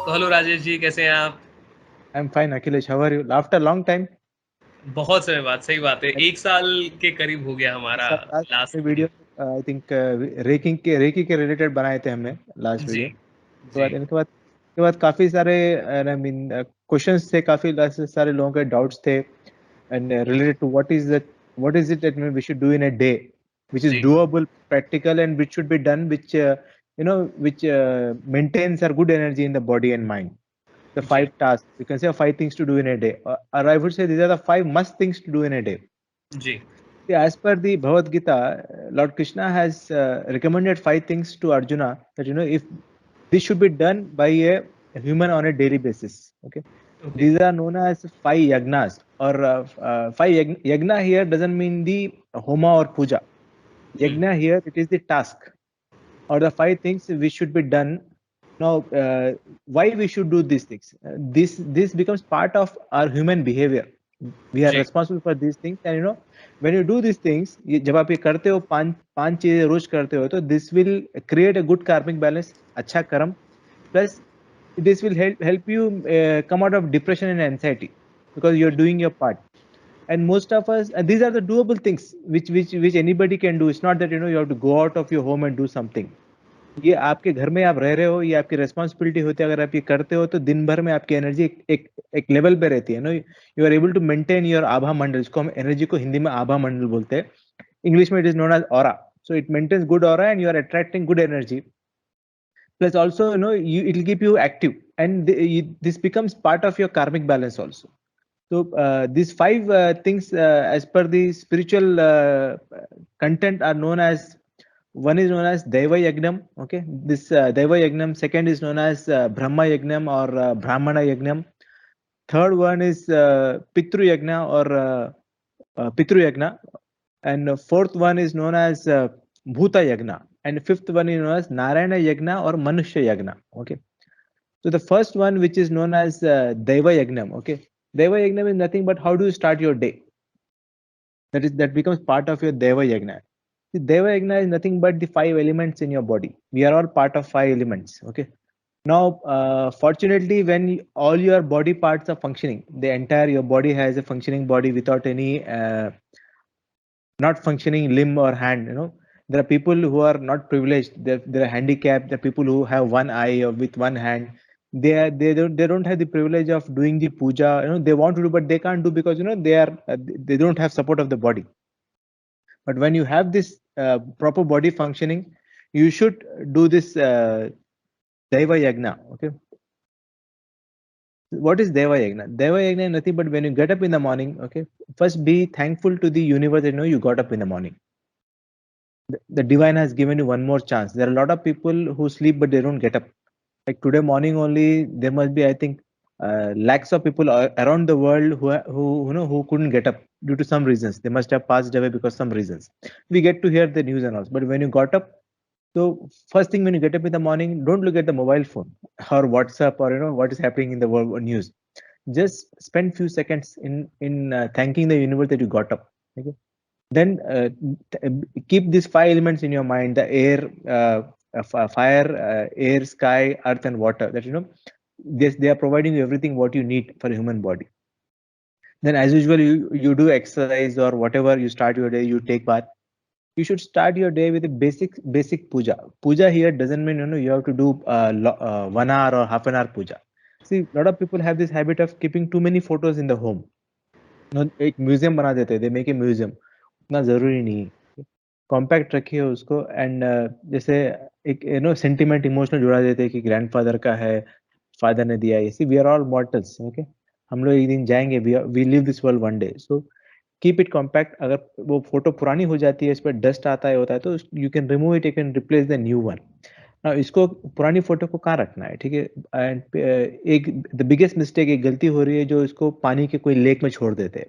तो हेलो राजेश जी, कैसे हैं आप? I'm fine, Akhilesh. How are you? After a long time, बहुत समय बाद, सही बात है। I 1 साल के करीब हो गया हमारा सब last last video video. I think reiki के रिलेटेड बनाए थे हमने लास्ट जी। वीडियो। उसके जी। बाद इनके बाद काफी सारे आई मीन क्वेश्चंस थे, काफी सारे लोगों के डाउट्स थे and related to what is it that we should do in a day which is जी। doable, practical, and which should be done, which which maintains our good energy in the body and mind. The जी। 5 tasks, you can say 5 things to do in a day, or I would say these are the 5 must things to do in a day. जी। See, as per the Bhagavad Gita, Lord Krishna has recommended 5 things to Arjuna that if this should be done by a human on a daily basis. Okay, okay. these are known as 5 yagnas, or yagna here doesn't mean the homa or puja. Hmm. Yagna here, it is the task or the 5 things which should be done. Now, why we should do these things? This becomes part of our human behavior. We are जी। responsible for these things, and when you do these things, जब आप ये करते हो, पांच पांच चीजें रोज करते हो, तो this will create a good karmic balance, अच्छा कर्म. Plus, this will help you come out of depression and anxiety because you're doing your part. And most of us, and these are the doable things which anybody can do. It's not that you have to go out of your home and do something. ये आपके घर में आप रह रहे हो, ये आपकी रेस्पॉन्सिबिलिटी होती है. अगर आप ये करते हो तो दिन भर में आपकी एनर्जी एक लेवल पे रहती है. You are able to maintain your aabha mandal, जिसको हम एनर्जी को हिंदी में आभा मंडल बोलते हैं. इंग्लिश में it is known as aura. So it maintains good aura and you are attracting good energy. Plus also, it will keep you active, and this becomes part of your karmic balance also. So these 5 things, as per the spiritual content, are known as, one is known as Daiva Yagnam. Okay, this Daiva Yagnam. Second is known as Brahma Yagnam or Brahmana Yagnam. Third one is Pitru Yagna or Pitru Yagna, and fourth one is known as Bhuta Yagna, and fifth one is known as Narayana Yagna or Manushya Yagna. Okay, so the first one, which is known as Daiva Yagnam. Okay, Deva Yagnam is nothing but how do you start your day. That becomes part of your Deva Yagna. The Deva Yagna is nothing but the 5 elements in your body. We are all part of 5 elements. Okay. Now, fortunately, when all your body parts are functioning, the entire your body has a functioning body without any not functioning limb or hand. There are people who are not privileged. They're handicapped. There are people who have one eye or with one hand. They don't have the privilege of doing the puja. They want to do, but they can't do because they don't have support of the body. But when you have this proper body functioning, you should do this Daiva Yagna. Okay. What is Deva Yagna? Deva Yagna is nothing but when you get up in the morning, okay, first be thankful to the universe that you got up in the morning. The divine has given you one more chance. There are a lot of people who sleep but they don't get up. Like today morning only, there must be, I think, lakhs of people around the world who couldn't get up due to some reasons. They must have passed away because some reasons. We get to hear the news and all. But when you got up, so first thing when you get up in the morning, don't look at the mobile phone or WhatsApp or what is happening in the world news. Just spend few seconds in thanking the universe that you got up. Okay. Then keep these 5 elements in your mind: the air, fire, air, sky, earth, and water. That they are providing you everything what you need for a human body. Then, as usual, you do exercise or whatever. You start your day. You take bath. You should start your day with a basic puja. Puja here doesn't mean you have to do 1 hour or half an hour puja. See, a lot of people have this habit of keeping too many photos in the home. एक museum बना देते हैं, they make a museum. उतना जरूरी नहीं है. Compact रखिए उसको. एंड जैसे एक सेंटिमेंट इमोशनल जुड़ा देते हैं कि ग्रैंडफादर का है, फादर ने दिया. ये see we are all mortals. Okay, हम लोग एक दिन जाएंगे. We live this world one day. So keep it compact. अगर वो फोटो पुरानी हो जाती है, इस पर डस्ट आता है होता है, तो you can remove it, you can replace the new one. इसको पुरानी फोटो को कहाँ रखना है, ठीक है. एंड एक द बिगेस्ट मिस्टेक, एक गलती हो रही है, जो इसको पानी के कोई लेक में छोड़ देते हैं.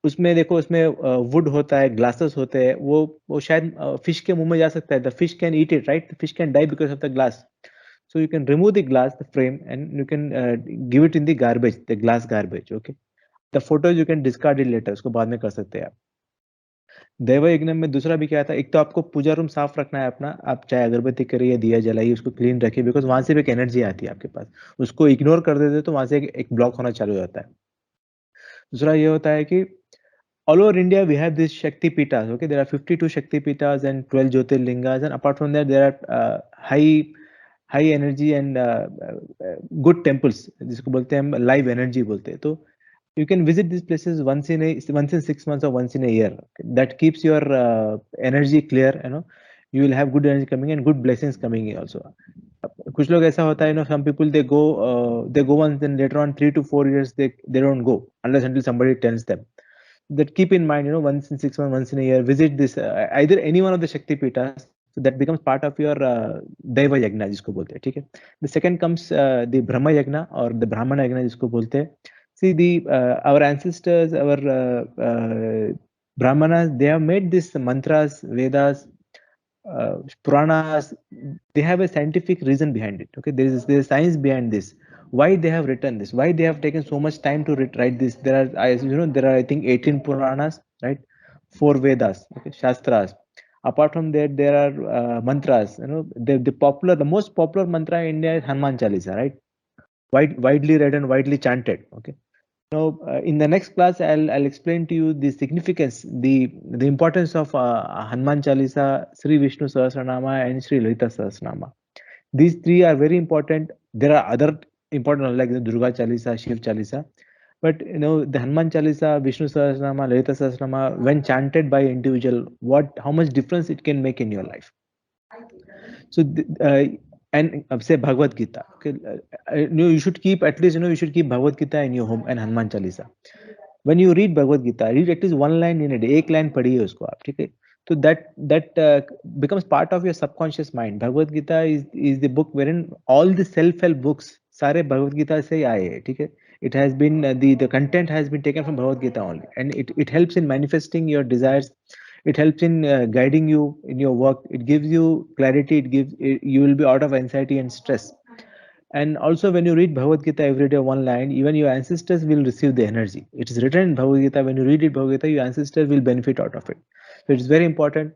उसमें देखो, उसमें वुड होता है, ग्लासेस होते हैं. वो शायद फिश के मुंह में जा सकता है. The fish can eat it, right. The fish can die because of the glass. So you can remove the glass, the frame, and you can give it in the garbage, the glass garbage. Okay. The photos you can discard it later. उसको बाद में कर सकते हैं आप. दैव यज्ञ में दूसरा भी क्या था, एक तो आपको पूजा रूम साफ रखना है अपना, आप चाहे अगरबत्ती करिए, दिया जलाइए, उसको क्लीन रखिए, बिकॉज वहां से भी एक एनर्जी आती है आपके पास, उसको इग्नोर कर देते तो वहां से एक ब्लॉक होना चालू हो जाता है। दूसरा ये होता है कि all over India we have these Shakti Pitas. Okay, there are 52 Shakti Pitas and 12 Jyotirlingas, and apart from that there are high energy and good temples, जिसको बोलते हैं हम live energy बोलते हैं। तो you can visit these places once in 6 months or once in a year. Okay? That keeps your energy clear. You will have good energy coming and good blessings coming in also. कुछ लोग ऐसा होता है, some people they go once, then later on 3 to 4 years they don't go unless until somebody tells them. That keep in mind, once in 6 months, once in a year, visit this either any one of the Shakti Pitas. So that becomes part of your Daiva Yagna, जिसको बोलते हैं, ठीक है। The second comes the Brahma Yagna or the Brahmana Yagna, जिसको बोलते हैं। See, our ancestors, our Brahmanas, they have made this mantras, Vedas, Puranas. They have a scientific reason behind it. Okay, there is science behind this. Why they have written this? Why they have taken so much time to write this? There are I think 18 Puranas, right? 4 Vedas, okay, Shastras. Apart from that, there are mantras. The most popular mantra in India is Hanuman Chalisa, right? Widely read and widely chanted. Okay. Now, in the next class, I'll explain to you the significance, the importance of Hanuman Chalisa, Sri Vishnu Sahasranama, and Sri Lalita Sahasranama. These three are very important. There are other important like the Durga Chalisa, Shiv Chalisa, but the Hanuman Chalisa, Vishnu Sahasranama, Lalita Sahasranama, when chanted by individual, how much difference it can make in your life. So and say Bhagavad Gita. Okay, you should keep at least you should keep Bhagavad Gita in your home and Hanuman Chalisa. When you read Bhagavad Gita, read at least one line in a day. एक line पढ़िए उसको आप, ठीक है? So that becomes part of your subconscious mind. Bhagavad Gita is the book wherein all the self-help books सारे Bhagavad Gita से ही आए हैं, ठीक है? It has been the content has been taken from Bhagavad Gita only, and it helps in manifesting your desires. It helps in guiding you in your work. It gives you clarity. You will be out of anxiety and stress. And also, when you read Bhagavad Gita every day, one line, even your ancestors will receive the energy. It is written in Bhagavad Gita. When you read it, Bhagavad Gita, your ancestors will benefit out of it. So it is very important.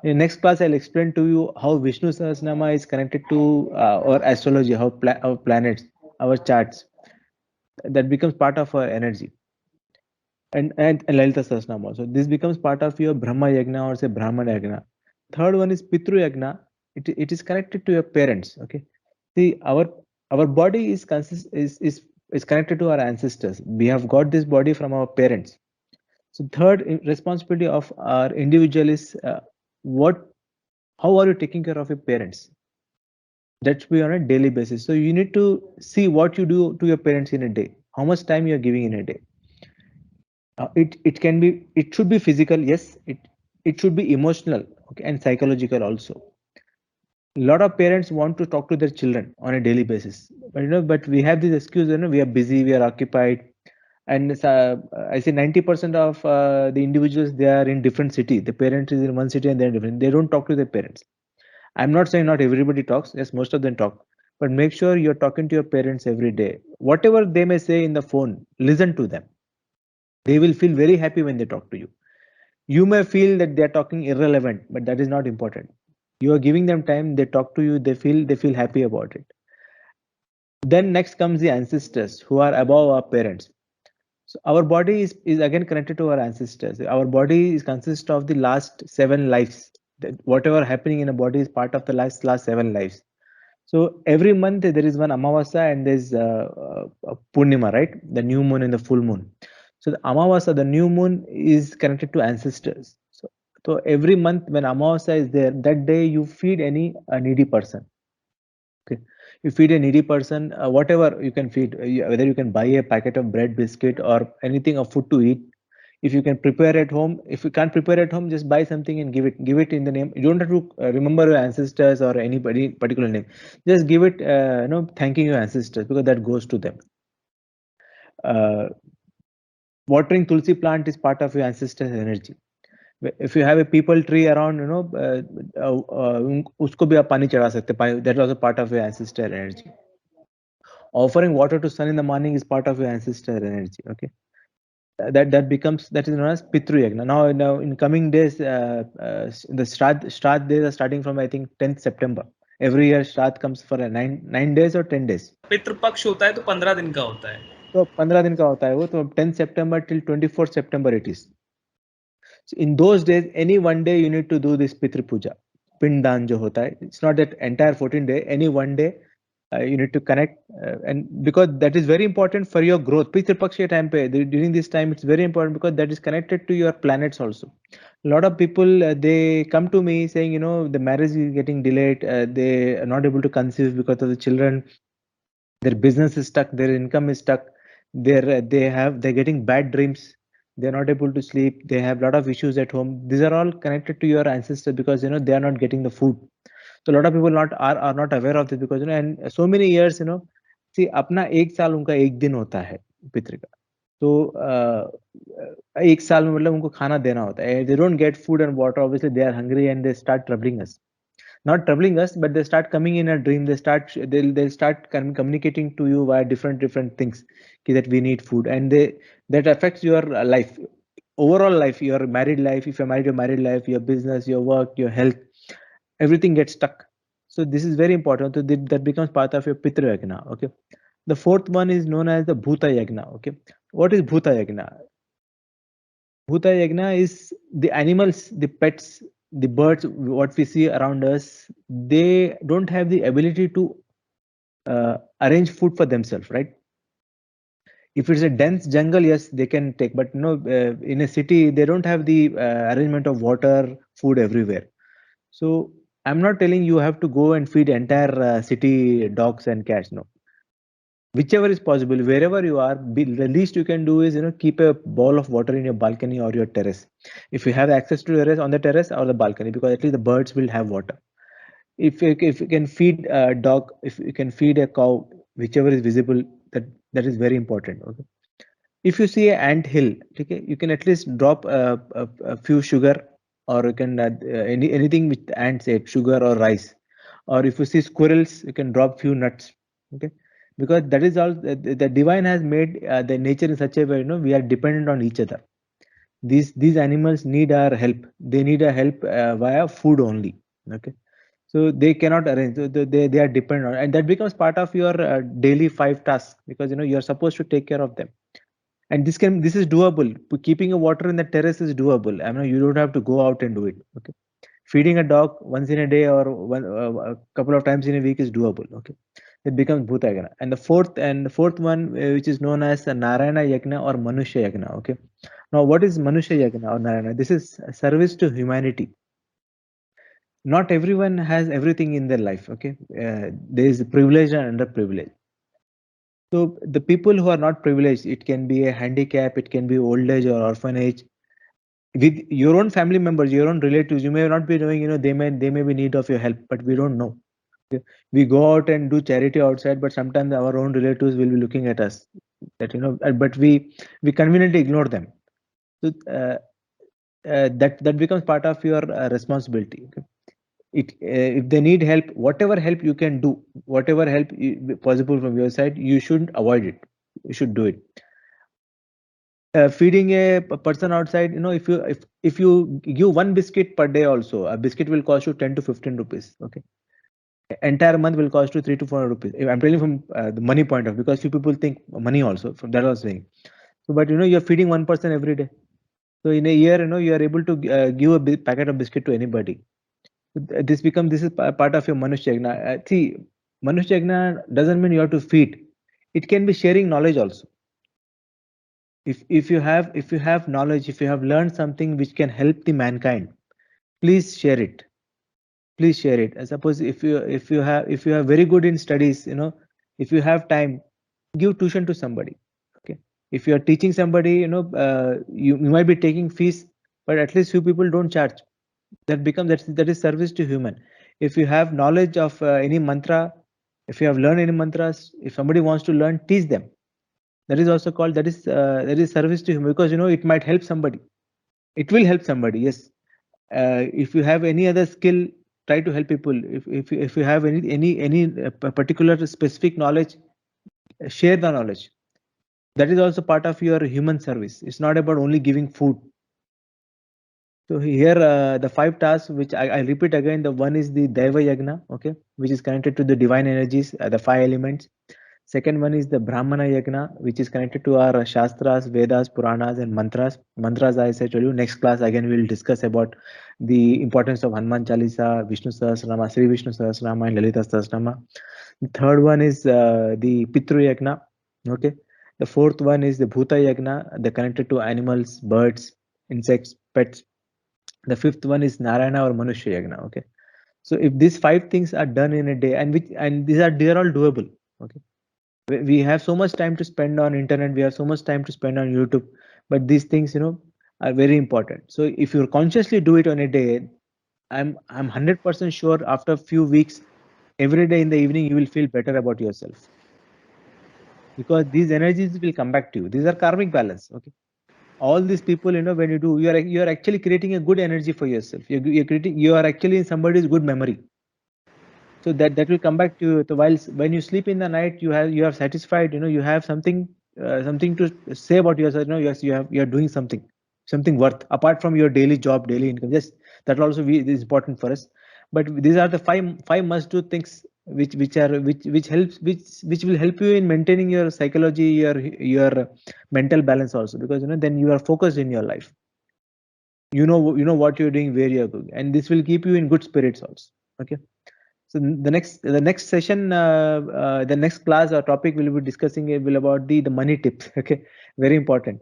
In the next class, I'll explain to you how Vishnu Sahasranama is connected to our astrology, how our planets, our charts, that becomes part of our energy. And Lalita Sahasranama also. This becomes part of your Brahma Yagna or say Brahmana Yagna. Third one is Pitru Yagna. It is connected to your parents. Okay. See, our body is connected to our ancestors. We have got this body from our parents. So third responsibility of our individual is how are you taking care of your parents? That should be on a daily basis. So you need to see what you do to your parents in a day. How much time you are giving in a day. It should be physical, yes. It should be emotional, okay, and psychological also. A lot of parents want to talk to their children on a daily basis, but we have this excuse, we are busy, we are occupied, and I say 90% of the individuals, they are in different city. The parent is in one city and they're different. They don't talk to their parents. I'm not saying not everybody talks. Yes, most of them talk, but make sure you're talking to your parents every day. Whatever they may say in the phone, listen to them. They will feel very happy when they talk to you. You may feel that they're talking irrelevant, but that is not important. You are giving them time, they talk to you, they feel happy about it. Then next comes the ancestors who are above our parents. So our body is again connected to our ancestors. Our body consists of the last 7 lives. Whatever happening in a body is part of the last 7 lives. So every month there is one Amavasa and there's Purnima, right? The new moon and the full moon. So the Amavasa, the new moon, is connected to ancestors. So every month when Amavasa is there, that day you feed a needy person. Okay, you feed a needy person, whatever you can feed, whether you can buy a packet of bread, biscuit, or anything of food to eat. If you can prepare at home, if you can't prepare at home, just buy something and give it in the name. You don't have to remember your ancestors or anybody particular name. Just give it, thanking your ancestors, because that goes to them. Watering Tulsi plant is part of your ancestors' energy. If you have a people tree around, उसको भी आप पानी चढ़ा सकते हैं. That is also part of your ancestor energy. Offering water to sun in the morning is part of your ancestor energy. Okay. that is known as Pitru Yagna. Now in coming days, the Shraddh days are starting from, I think, 10th September. Every year Shraddh comes for a 9 days or 10 days. Pitrupaksha होता है तो 15 दिन का होता है. तो 15 दिन का होता है वो, तो 10 September till 24 September it is. So in those days, any one day you need to do this Pitru Puja. Pindan जो होता है, it's not that entire 14 day, any one day you need to connect, and because that is very important for your growth. Pitru Paksha time pe, during this time it's very important because that is connected to your planets also. A lot of people they come to me saying, you know, the marriage is getting delayed, they are not able to conceive because of the children, their business is stuck, their income is stuck, they're getting bad dreams, they're not able to sleep, they have a lot of issues at home. These are all connected to your ancestors because, you know, they are not getting the food. So a lot of people are not aware of this because, you know, and so many years, you know, see, अपना एक साल उनका एक दिन होता है पितृ का, तो एक साल में मतलब उनको खाना देना होता है. They don't get food and water, obviously they are hungry and they start troubling us. Not troubling us, but they start coming in a dream. They'll start communicating to you via different things that we need food, and that affects your life, overall life, your married life. If you're married, your married life, your business, your work, your health, everything gets stuck. So this is very important. So that becomes part of your Pitru Yagna. Okay. The fourth one is known as the Bhuta Yagna. Okay. What is Bhuta Yagna? Bhuta Yagna is the animals, the pets, the birds, what we see around us, they don't have the ability to arrange food for themselves, right? If it's a dense jungle, yes, they can take, but no, in a city, they don't have the arrangement of water, food everywhere. So I'm not telling you have to go and feed entire city dogs and cats, no. Whichever is possible, wherever you are, the least you can do is, you know, keep a bowl of water in your balcony or your terrace. If you have access to terrace, on the terrace or the balcony, because at least the birds will have water. If you can feed a dog, if you can feed a cow, whichever is visible, that is very important. Okay. If you see an ant hill, okay, you can at least drop a few sugar, or you can anything with ants ate, sugar or rice. Or if you see squirrels, you can drop few nuts. Okay, because that is all the divine has made the nature in such a way, you know, we are dependent on each other. These animals need our help. They need a help via food only. Okay, so they cannot arrange. So they are dependent on, and that becomes part of your daily 5 tasks, because, you know, you are supposed to take care of them. And this is doable. Keeping a water in the terrace is doable. I mean, you don't have to go out and do it. Okay, feeding a dog once in a day or a couple of times in a week is doable. Okay, it becomes Bhuta Yagna. And the fourth one, which is known as Narayana Yagna or Manushya Yagna. Okay, now what is Manushya Yagna or Narayana? This is service to humanity. Not everyone has everything in their life. Okay, there is privilege and underprivilege. So the people who are not privileged, it can be a handicap, it can be old age or orphanage. With your own family members, your own relatives, you may not be knowing, you know, they may be in need of your help, but we don't know. We go out and do charity outside, but sometimes our own relatives will be looking at us, that, you know, but we conveniently ignore them. So that becomes part of your responsibility. Okay? If they need help, whatever help you can do, whatever help possible from your side, you shouldn't avoid it. You should do it. Feeding a person outside, you know, if you give one biscuit per day, also a biscuit will cost you 10 to 15 rupees. Okay, entire month will cost you 3 to 4 rupees. I'm telling you from the money point of view, because few people think money also. From that I was saying. So, but, you know, you're feeding one person every day. So in a year, you know, you are able to give a packet of biscuit to anybody. This is part of your Manushya Yagna. See, Manushya Yagna doesn't mean you have to feed. It can be sharing knowledge also. If you have knowledge, if you have learned something which can help the mankind, please share it. Please share it. I suppose if you have very good in studies, you know, if you have time, give tuition to somebody. Okay, if you are teaching somebody, you know, you might be taking fees, but at least few people don't charge. That is service to human. If you have knowledge of any mantra, if you have learned any mantras, if somebody wants to learn, teach them. That is also called, that is service to human, because, you know, it might help somebody. It will help somebody. Yes. If you have any other skill, try to help people. If you have any particular specific knowledge, share the knowledge. that is also part of your human service. It's not about only giving food. So here the 5 tasks which I repeat again, the one is the Daiva Yagna, okay, which is connected to the divine energies, the 5 elements. Second one is the Brahmana Yagna, which is connected to our Shastras, Vedas, Puranas, and Mantras. Mantras, as I told you, next class again we will discuss about the importance of Hanuman Chalisa, Vishnu Sahasranama, Sri Vishnu Sahasranama, and Lalita Sahasranama. The third one is the Pitru Yagna, okay. The fourth one is the Bhuta Yagna, the connected to animals, birds, insects, pets. The fifth one is Narayana or Manushya Yagna, okay. So if these 5 things are done in a day, and these are all doable, okay. We have so much time to spend on internet, we have so much time to spend on YouTube, but these things, are very important. So if you consciously do it on a day, I'm 100% sure after a few weeks, every day in the evening you will feel better about yourself, because these energies will come back to you. These are karmic balance, okay. All these people, when you do, you are actually creating a good energy for yourself. You are actually in somebody's good memory. So that will come back to you. So when you sleep in the night, you have satisfied, you have something to say about yourself. Yes, you are doing something worth apart from your daily job, daily income. Yes, that will also is important for us. But these are the five must do things which will help you in maintaining your psychology, your mental balance also, because then you are focused in your life. You know what you're doing, where you're going, and this will keep you in good spirits also. Okay. So the next session, the next class or topic we'll be discussing will about the money tips. Okay, very important.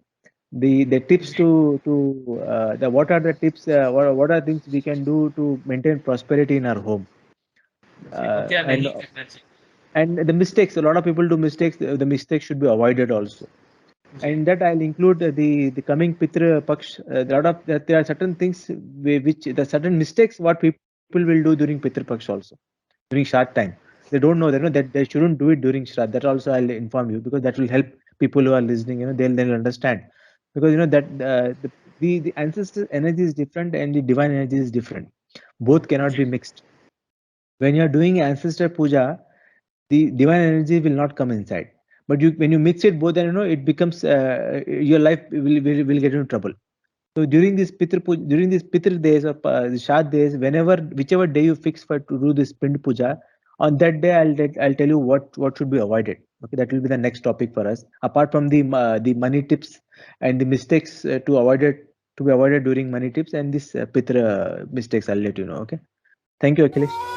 The tips the what are the tips? What are things we can do to maintain prosperity in our home? Uh, क्या and नहीं करना चाहिए. and the mistakes. A lot of people do mistakes. The mistakes should be avoided also. And that I'll include the coming Pitra Paksh. There are certain things which the certain mistakes what people will do during Pitra Paksh also, during Shraddh time. They don't know, that they shouldn't do it during Shraddh. That also I'll inform you, because that will help people who are listening. They'll understand, because that the ancestor energy is different and the divine energy is different. Both cannot be mixed. When you are doing ancestor puja, the divine energy will not come inside. But when you mix it both, then it becomes your life will get into trouble. So during these Pitr days or the Shad days, whichever day you fix for to do this Pind Puja, on that day I'll tell you what should be avoided. Okay, that will be the next topic for us. Apart from the money tips and the mistakes to be avoided during money tips and this Pitra mistakes, I'll let you know. Okay. Thank you, Akhilesh.